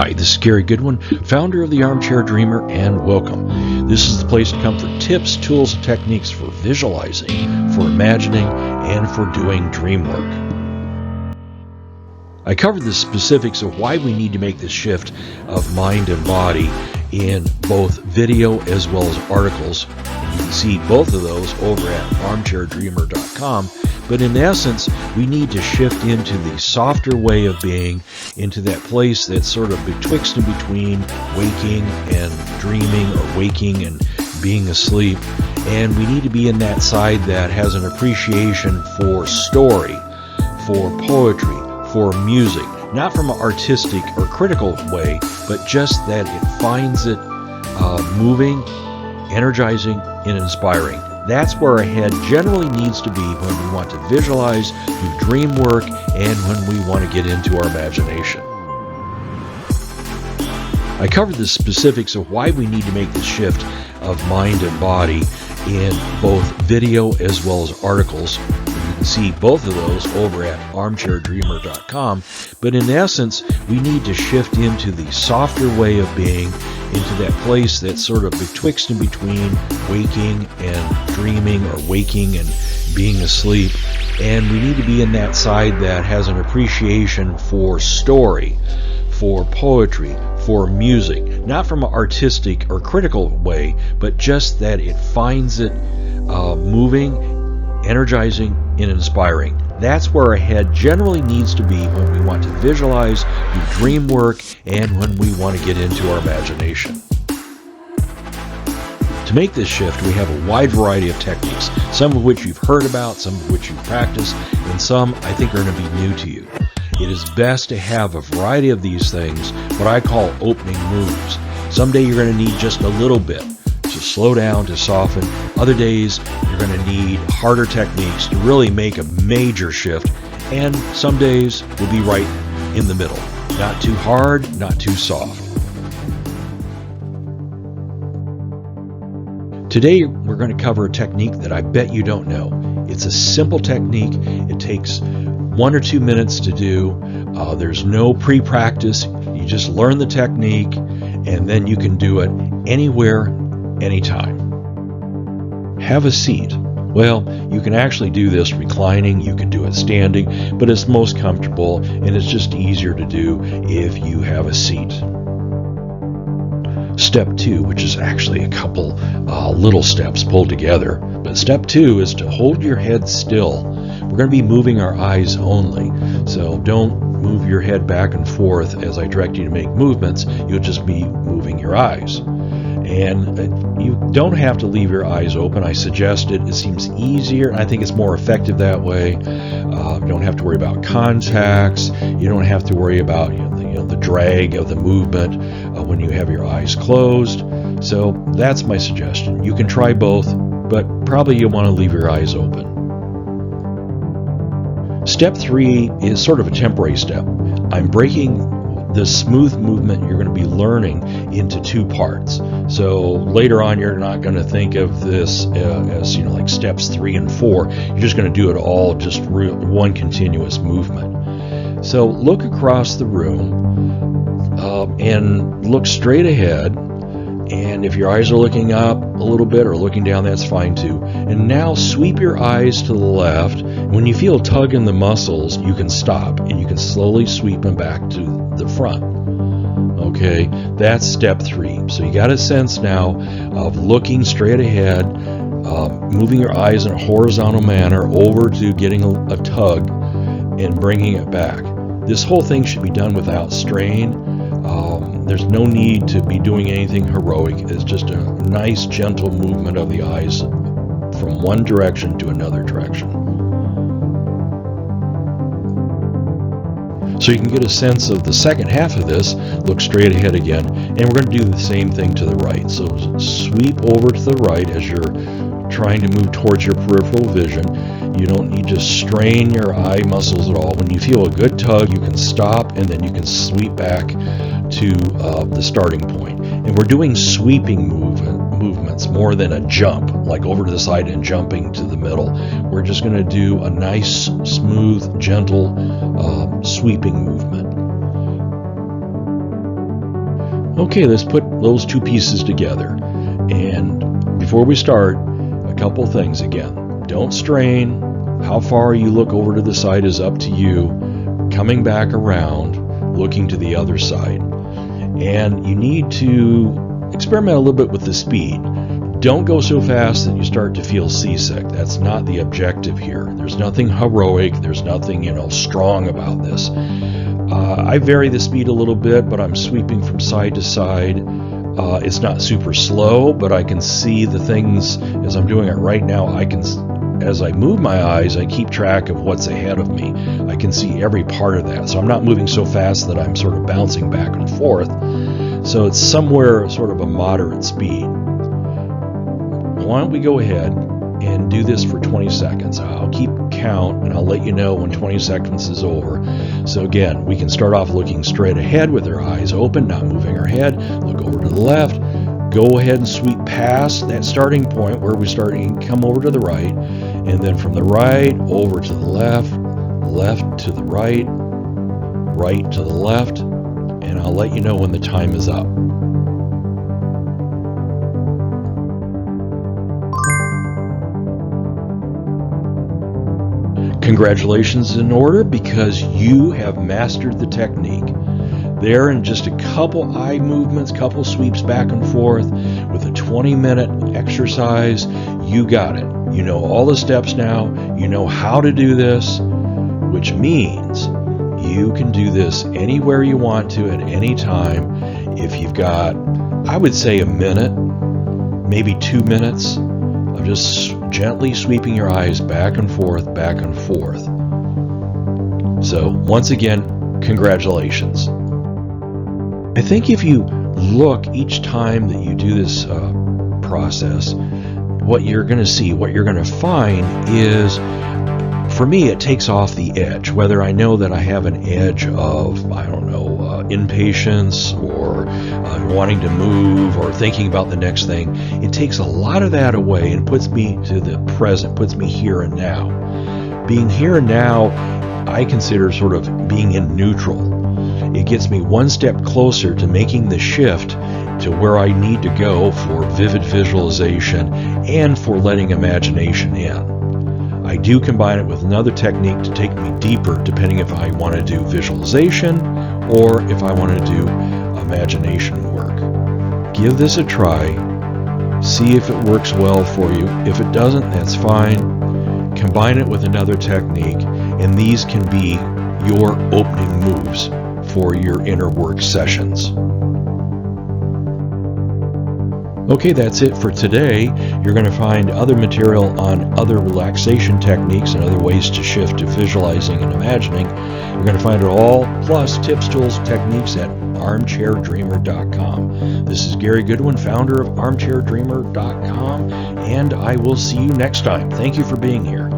Hi, this is Gary Goodwin, founder of the Armchair Dreamer, and welcome. This is the place to come for tips, tools, and techniques for visualizing, for imagining, and for doing dream work. I covered the specifics of why we need to make this shift of mind and body in both video as well as articles. You can see both of those over at armchaildreamer.com. But in essence, we need to shift into the softer way of being, into that place that's sort of betwixt and between waking and dreaming, or waking and being asleep. And we need to be in that side that has an appreciation for story, for poetry, for music, not from an artistic or critical way, but just that it finds it moving, energizing, and inspiring. That's where our head generally needs to be when we want to visualize, do dream work, and when we want to get into our imagination. I covered the specifics of why we need to make this shift of mind and body in both video as well as articles. You can see both of those over at armchaildreamer.com. But in essence, we need to shift into the softer way of being, into that place that's sort of betwixt and between waking and dreaming, or waking and being asleep. And we need to be in that side that has an appreciation for story, for poetry, for music, not from an artistic or critical way, but just that it finds it moving, energizing, and inspiring. That's where our head generally needs to be when we want to visualize, do dream work, and when we want to get into our imagination. To make this shift, we have a wide variety of techniques, some of which you've heard about, some of which you've practiced, and some I think are going to be new to you. It is best to have a variety of these things, what I call opening moves. Someday you're going to need just a little bit to slow down, to soften. Other days you're going to need harder techniques to really make a major shift. And some days will be right in the middle. Not too hard, not too soft. Today we're going to cover a technique that I bet you don't know. It's a simple technique. It takes 1 or 2 minutes to do. There's no pre-practice. You just learn the technique, and then you can do it anywhere, anytime. Have a seat. Well, you can actually do this reclining, you can do it standing, but it's most comfortable and it's just easier to do if you have a seat. Step 2, which is actually a couple little steps pulled together, but step 2 is to hold your head still. We're going to be moving our eyes only, so don't move your head back and forth as I direct you to make movements. You'll just be moving your eyes. And you don't have to leave your eyes open. I suggest it. It seems easier. I think it's more effective that way. You don't have to worry about contacts. You don't have to worry about the drag of the movement when you have your eyes closed. So that's my suggestion. You can try both, but probably you want to leave your eyes open. Step 3 is sort of a temporary step. I'm breaking the smooth movement you're going to be learning into 2 parts. So later on, you're not going to think of this as like steps 3 and 4. You're just going to do it all just one continuous movement. So look across the room and look straight ahead. And if your eyes are looking up a little bit or looking down, that's fine too. And now sweep your eyes to the left. When you feel a tug in the muscles, you can stop and you can slowly sweep them back to the front. Okay, that's step 3. So you got a sense now of looking straight ahead, moving your eyes in a horizontal manner over to getting a tug and bringing it back. This whole thing should be done without strain. There's no need to be doing anything heroic. It's just a nice, gentle movement of the eyes from one direction to another direction. So you can get a sense of the second half of this. Look straight ahead again, and we're going to do the same thing to the right. So sweep over to the right as you're trying to move towards your peripheral vision. You don't need to strain your eye muscles at all. When you feel a good tug, you can stop, and then you can sweep back to the starting point. And we're doing sweeping movements more than a jump, like over to the side and jumping to the middle. We're just going to do a nice, smooth, gentle sweeping movement. Okay, let's put those two pieces together. And before we start, a couple things again. Don't strain. How far you look over to the side is up to you. Coming back around, looking to the other side. And you need to experiment a little bit with the speed. Don't go so fast that you start to feel seasick. That's not the objective here. There's nothing heroic. There's nothing, strong about this. I vary the speed a little bit, but I'm sweeping from side to side. It's not super slow, but I can see the things as I'm doing it right now. As I move my eyes, I keep track of what's ahead of me. I can see every part of that. So I'm not moving so fast that I'm sort of bouncing back and forth. So it's somewhere sort of a moderate speed. Why don't we go ahead and do this for 20 seconds. I'll keep count and I'll let you know when 20 seconds is over. So again, we can start off looking straight ahead with our eyes open, not moving our head. Look over to the left. Go ahead and sweep past that starting point where we're starting to come over to the right. And then from the right over to the left, left to the right, right to the left. And I'll let you know when the time is up. Congratulations in order, because you have mastered the technique. There, in just a couple eye movements, couple sweeps back and forth with a 20-minute exercise, you got it. You know all the steps now. You know how to do this, which means you can do this anywhere you want to at any time. If you've got, I would say, a minute, maybe 2 minutes of just gently sweeping your eyes back and forth, back and forth. So once again, congratulations. I think if you look each time that you do this process, what you're going to see, what you're going to find is, for me, it takes off the edge. Whether I know that I have an edge of, impatience or wanting to move or thinking about the next thing, it takes a lot of that away and puts me to the present, puts me here and now. Being here and now, I consider sort of being in neutral. It gets me one step closer to making the shift to where I need to go for vivid visualization and for letting imagination in. I do combine it with another technique to take me deeper, depending if I want to do visualization or if I want to do imagination work. Give this a try. See if it works well for you. If it doesn't, that's fine. Combine it with another technique, and these can be your opening moves for your inner work sessions. Okay, that's it for today. You're going to find other material on other relaxation techniques and other ways to shift to visualizing and imagining. You're going to find it all, plus tips, tools, techniques at armchaildreamer.com. This is Gary Goodwin, founder of armchaildreamer.com, and I will see you next time. Thank you for being here.